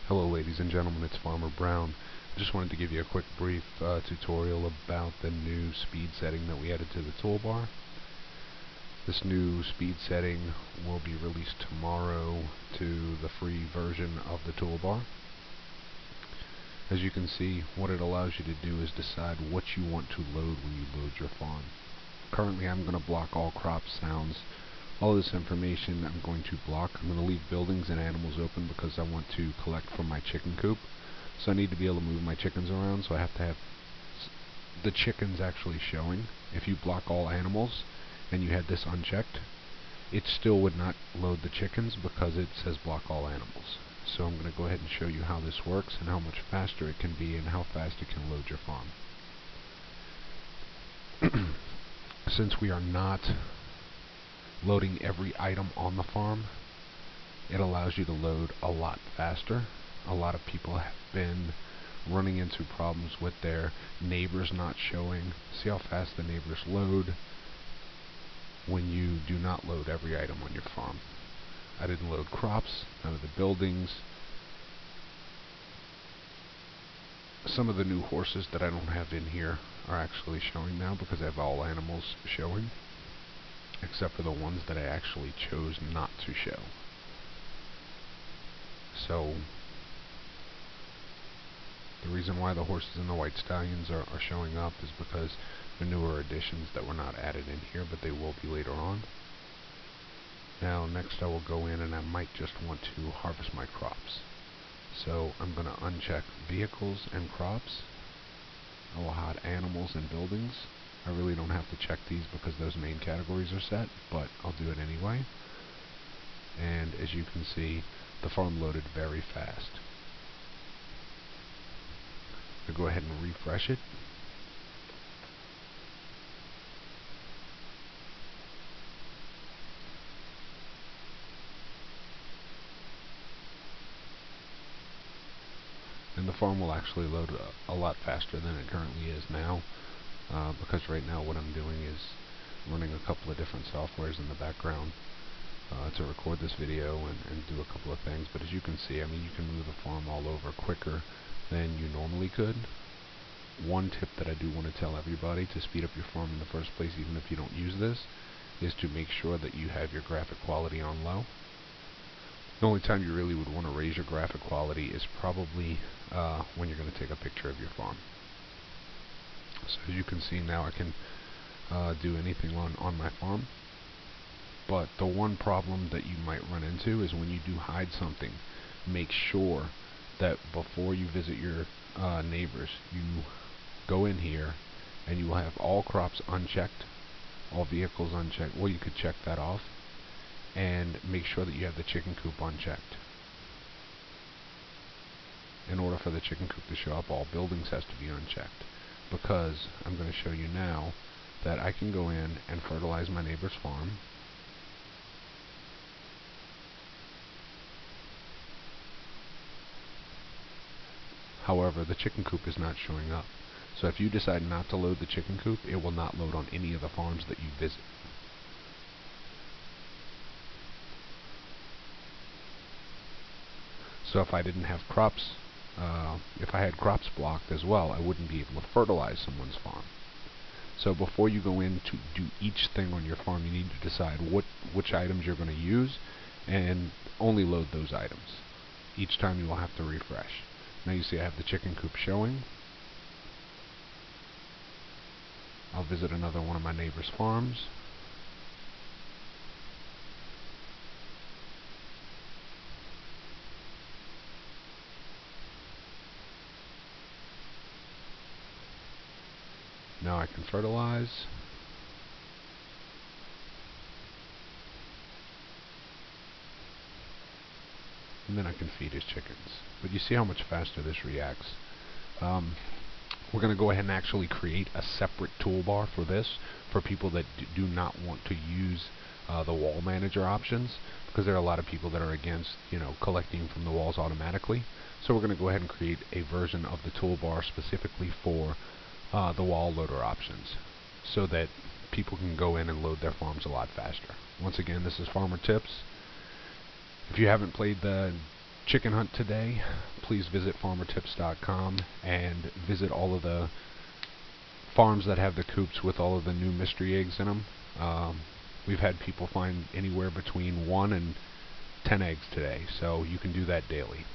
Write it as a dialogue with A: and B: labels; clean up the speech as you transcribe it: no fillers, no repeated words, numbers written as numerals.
A: Hello ladies and gentlemen, it's Farmer Brown. I just wanted to give you a quick brief tutorial about the new speed setting that we added to the toolbar. This new speed setting will be released tomorrow to the free version of the toolbar. As you can see, what it allows you to do is decide what you want to load when you load your farm. Currently I'm going to block all crop sounds. All of this information I'm going to block. I'm going to leave buildings and animals open because I want to collect from my chicken coop. So I need to be able to move my chickens around, so I have to have the chickens actually showing. If you block all animals and you had this unchecked, it still would not load the chickens because it says block all animals. So I'm going to go ahead and show you how this works and how much faster it can be and how fast it can load your farm. Since we are not loading every item on the farm, it allows you to load a lot faster. A lot of people have been running into problems with their neighbors not showing. See how fast the neighbors load when you do not load every item on your farm. I didn't load crops, none of the buildings. Some of the new horses that I don't have in here are actually showing now because I have all animals showing, except for the ones that I actually chose not to show. So the reason why the horses and the white stallions are showing up is because they're newer additions that were not added in here, but they will be later on. Now next I will go in and I might just want to harvest my crops. So I'm going to uncheck vehicles and crops. I will hide animals and buildings. I really don't have to check these because those main categories are set, but I'll do it anyway. And as you can see, the farm loaded very fast. I'll go ahead and refresh it. And the farm will actually load a lot faster than it currently is now, because right now what I'm doing is running a couple of different softwares in the background to record this video and do a couple of things. But as you can see, I mean, you can move the farm all over quicker than you normally could. One tip that I do want to tell everybody to speed up your farm in the first place, even if you don't use this, is to make sure that you have your graphic quality on low. The only time you really would want to raise your graphic quality is probably when you're going to take a picture of your farm. So as you can see now, I can do anything on my farm. But the one problem that you might run into is when you do hide something, make sure that before you visit your neighbors, you go in here and you will have all crops unchecked, all vehicles unchecked. Well, you could check that off, and make sure that you have the chicken coop unchecked. In order for the chicken coop to show up, all buildings has to be unchecked, because I'm going to show you now that I can go in and fertilize my neighbor's farm. However, the chicken coop is not showing up. So if you decide not to load the chicken coop, it will not load on any of the farms that you visit. So if I didn't have crops, if I had crops blocked as well, I wouldn't be able to fertilize someone's farm. So before you go in to do each thing on your farm, you need to decide which items you're going to use and only load those items. Each time you will have to refresh. Now you see I have the chicken coop showing. I'll visit another one of my neighbor's farms. Now I can fertilize. And then I can feed his chickens. But you see how much faster this reacts. We're going to go ahead and actually create a separate toolbar for this, for people that do not want to use the wall manager options, because there are a lot of people that are against, collecting from the walls automatically. So we're going to go ahead and create a version of the toolbar specifically for the wall loader options, so that people can go in and load their farms a lot faster. Once again, this is Farmer Tips. If you haven't played the chicken hunt today, please visit farmertips.com and visit all of the farms that have the coops with all of the new mystery eggs in them. We've had people find anywhere between 1 and 10 eggs today, so you can do that daily.